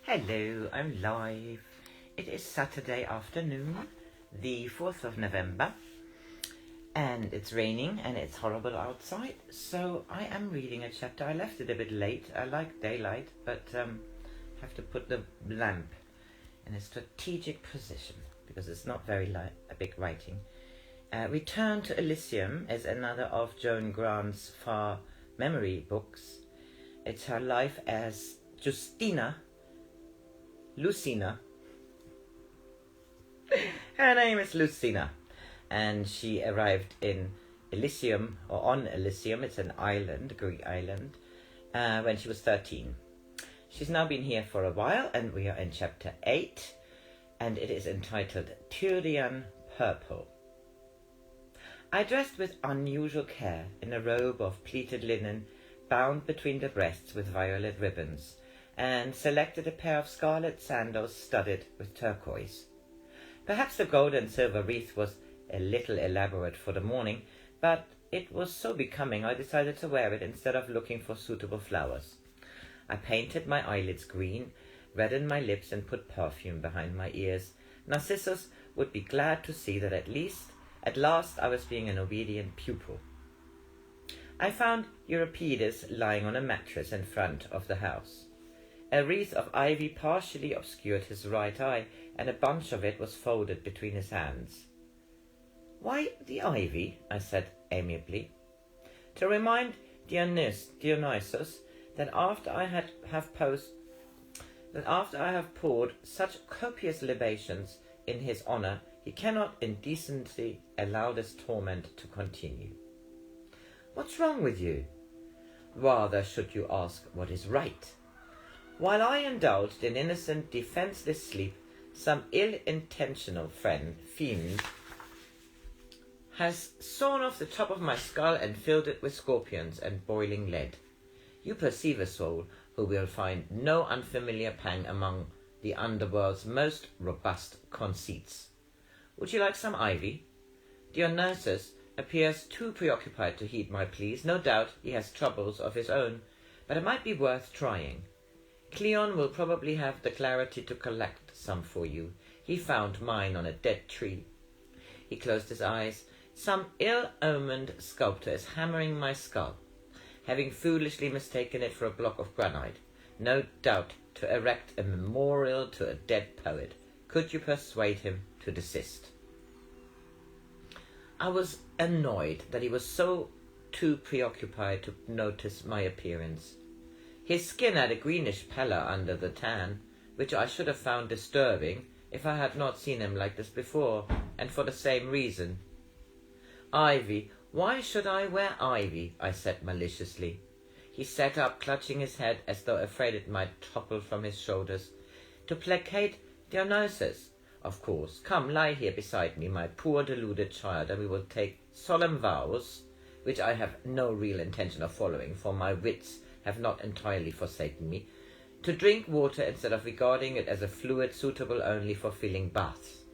Hello, I'm live. It is Saturday afternoon, the 4th of November, and it's raining and it's horrible outside, so I am reading a chapter. I left it a bit late. I like daylight, but have to put the lamp in a strategic position because it's not very a big writing. Return to Elysium is another of Joan Grant's far memory books. It's her life as Lucina. Her name is Lucina, and she arrived in Elysium, or on Elysium, it's an island, a Greek island, when she was 13. She's now been here for a while, and we are in chapter 8, and it is entitled Tyrian Purple. I dressed with unusual care in a robe of pleated linen bound between the breasts with violet ribbons, and selected a pair of scarlet sandals studded with turquoise. Perhaps the gold and silver wreath was a little elaborate for the morning, but it was so becoming I decided to wear it instead of looking for suitable flowers. I painted my eyelids green, reddened my lips, and put perfume behind my ears. Narcissus would be glad to see that at last I was being an obedient pupil. I found Euripides lying on a mattress in front of the house. A wreath of ivy partially obscured his right eye, and a bunch of it was folded between his hands. "Why the ivy?" I said amiably. "To remind Dionysus that after I have poured such copious libations in his honour, he cannot in decency allow this torment to continue." "What's wrong with you?" "Rather should you ask what is right. While I indulged in innocent, defenceless sleep, some ill-intentional fiend has sawn off the top of my skull and filled it with scorpions and boiling lead. You perceive a soul who will find no unfamiliar pang among the underworld's most robust conceits. Would you like some ivy?" Dionysus appears too preoccupied to heed my pleas. No doubt he has troubles of his own, but it might be worth trying. Cleon will probably have the clarity to collect some for you. He found mine on a dead tree. He closed his eyes. "Some ill-omened sculptor is hammering my skull, having foolishly mistaken it for a block of granite, no doubt to erect a memorial to a dead poet. Could you persuade him to desist?" I was annoyed that he was so too preoccupied to notice my appearance. His skin had a greenish pallor under the tan, which I should have found disturbing if I had not seen him like this before, and for the same reason. "Ivy? Why should I wear ivy?" I said maliciously. He sat up, clutching his head as though afraid it might topple from his shoulders. "To placate Dionysus, of course. Come, lie here beside me, my poor deluded child, and we will take solemn vows, which I have no real intention of following, for my wits have not entirely forsaken me, to drink water instead of regarding it as a fluid suitable only for filling baths."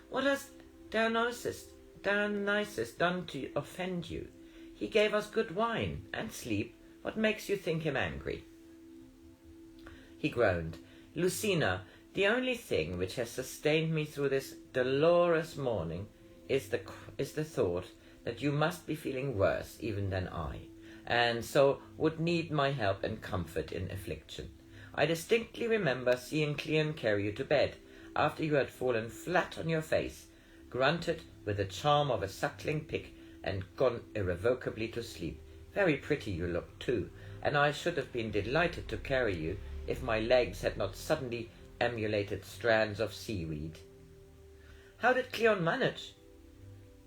"What has Dionysus done to offend you? He gave us good wine and sleep. What makes you think him angry?" He groaned. "Lucina, the only thing which has sustained me through this dolorous morning is the thought that you must be feeling worse even than I, and so would need my help and comfort in affliction. I distinctly remember seeing Cleon carry you to bed, after you had fallen flat on your face, grunted with the charm of a suckling pig, and gone irrevocably to sleep. Very pretty you looked too, and I should have been delighted to carry you if my legs had not suddenly emulated strands of seaweed." "How did Cleon manage?"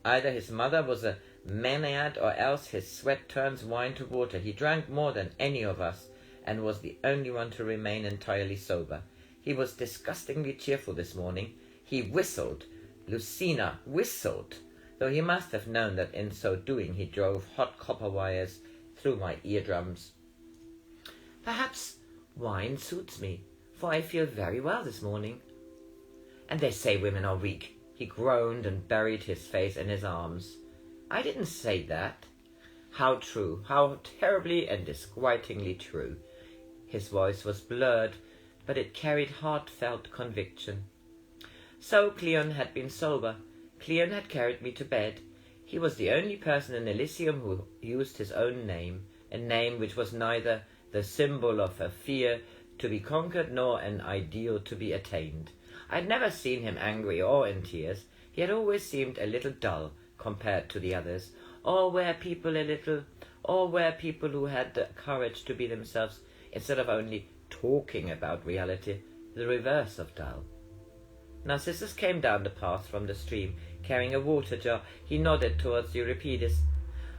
"Either his mother was a Maenad, or else his sweat turns wine to water. He drank more than any of us, and was the only one to remain entirely sober. He was disgustingly cheerful this morning. He whistled. Lucina whistled, though he must have known that in so doing he drove hot copper wires through my eardrums." "Perhaps wine suits me, for I feel very well this morning." "And they say women are weak." He groaned and buried his face in his arms. "I didn't say that." "How true, how terribly and disquietingly true." His voice was blurred but it carried heartfelt conviction. So Cleon had been sober. Cleon had carried me to bed. He was the only person in Elysium who used his own name, a name which was neither the symbol of a fear to be conquered nor an ideal to be attained. I had never seen him angry or in tears. He had always seemed a little dull compared to the others, or were people who had the courage to be themselves instead of only talking about reality, the reverse of dull. Narcissus came down the path from the stream, carrying a water jar. He nodded towards Euripides.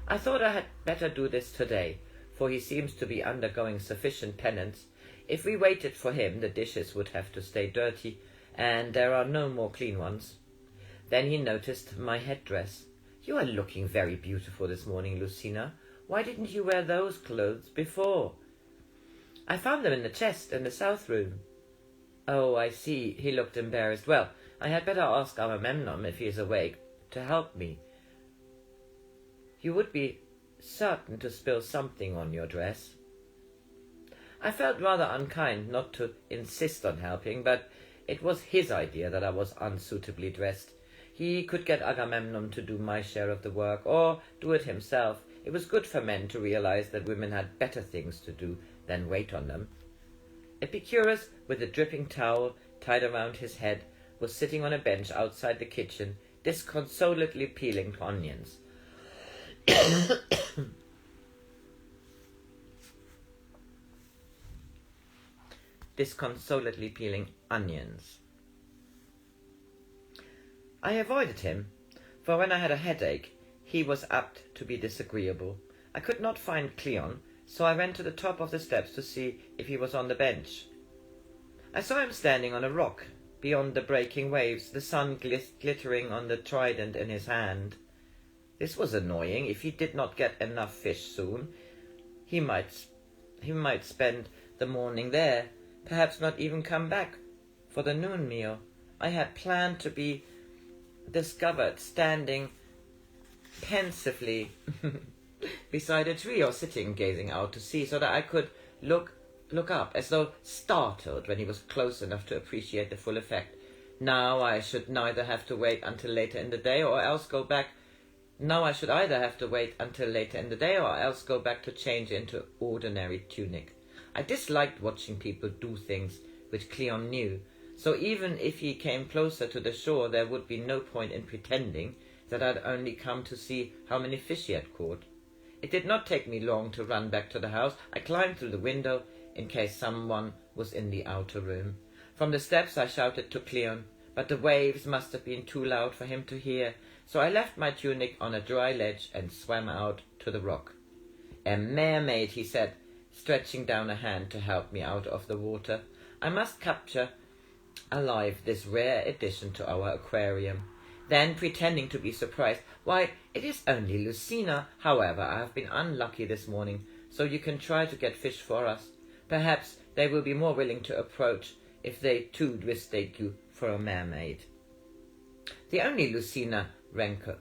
I thought I had better do this today, for he seems to be undergoing sufficient penance. If we waited for him, the dishes would have to stay dirty, and there are no more clean ones. Then he noticed my headdress. You are looking very beautiful this morning, Lucina. Why didn't you wear those clothes before? I found them in the chest in the south room. Oh, I see. He looked embarrassed. Well, I had better ask Agamemnon, if he is awake, to help me. You would be certain to spill something on your dress. I felt rather unkind not to insist on helping, but it was his idea that I was unsuitably dressed. He could get Agamemnon to do my share of the work, or do it himself. It was good for men to realize that women had better things to do than wait on them. Epicurus, with a dripping towel tied around his head, was sitting on a bench outside the kitchen, disconsolately peeling onions. Disconsolately peeling onions. I avoided him, for when I had a headache, he was apt to be disagreeable. I could not find Cleon, so I went to the top of the steps to see if he was on the bench. I saw him standing on a rock, beyond the breaking waves, the sun glittering on the trident in his hand. This was annoying. If he did not get enough fish soon, he might spend the morning there, perhaps not even come back for the noon meal. I had planned to be discovered standing pensively beside a tree or sitting gazing out to sea, so that I could look up as though startled when he was close enough to appreciate the full effect. Now I should either have to wait until later in the day or else go back to change into ordinary tunic. I disliked watching people do things which Cleon knew, so even if he came closer to the shore there would be no point in pretending that I'd only come to see how many fish he had caught. It did not take me long to run back to the house. I climbed through the window in case someone was in the outer room. From the steps I shouted to Cleon, but the waves must have been too loud for him to hear, so I left my tunic on a dry ledge and swam out to the rock. A mermaid, he said, stretching down a hand to help me out of the water. I must capture alive this rare addition to our aquarium. Then, pretending to be surprised, why, it is only Lucina. However, I have been unlucky this morning, so you can try to get fish for us. Perhaps they will be more willing to approach if they too mistake you for a mermaid. The only Lucina rankled,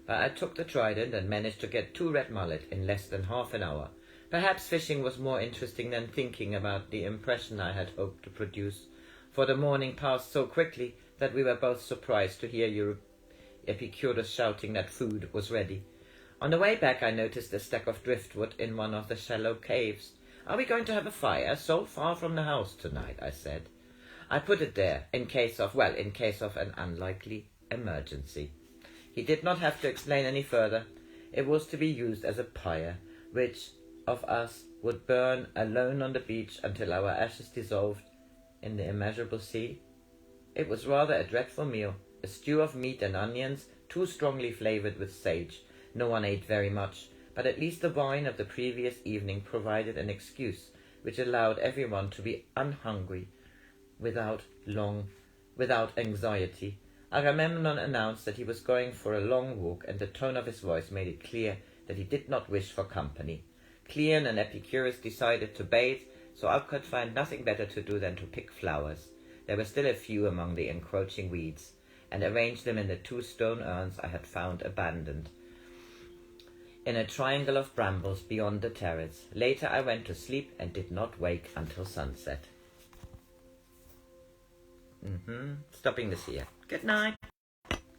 but I took the trident and managed to get 2 red mullet in less than half an hour. Perhaps fishing was more interesting than thinking about the impression I had hoped to produce, for the morning passed so quickly that we were both surprised to hear Epicurus shouting that food was ready. On the way back I noticed a stack of driftwood in one of the shallow caves. Are we going to have a fire so far from the house tonight? I said. I put it there in case of an unlikely emergency. He did not have to explain any further. It was to be used as a pyre, which of us would burn alone on the beach until our ashes dissolved in the immeasurable sea. It was rather a dreadful meal, a stew of meat and onions, too strongly flavoured with sage. No one ate very much, but at least the wine of the previous evening provided an excuse which allowed everyone to be unhungry without anxiety. Agamemnon announced that he was going for a long walk, and the tone of his voice made it clear that he did not wish for company. Cleon and Epicurus decided to bathe, so I could find nothing better to do than to pick flowers. There were still a few among the encroaching weeds, and arrange them in the 2 stone urns I had found abandoned. in a triangle of brambles beyond the terrace. Later I went to sleep and did not wake until sunset. Stopping this here. Good night.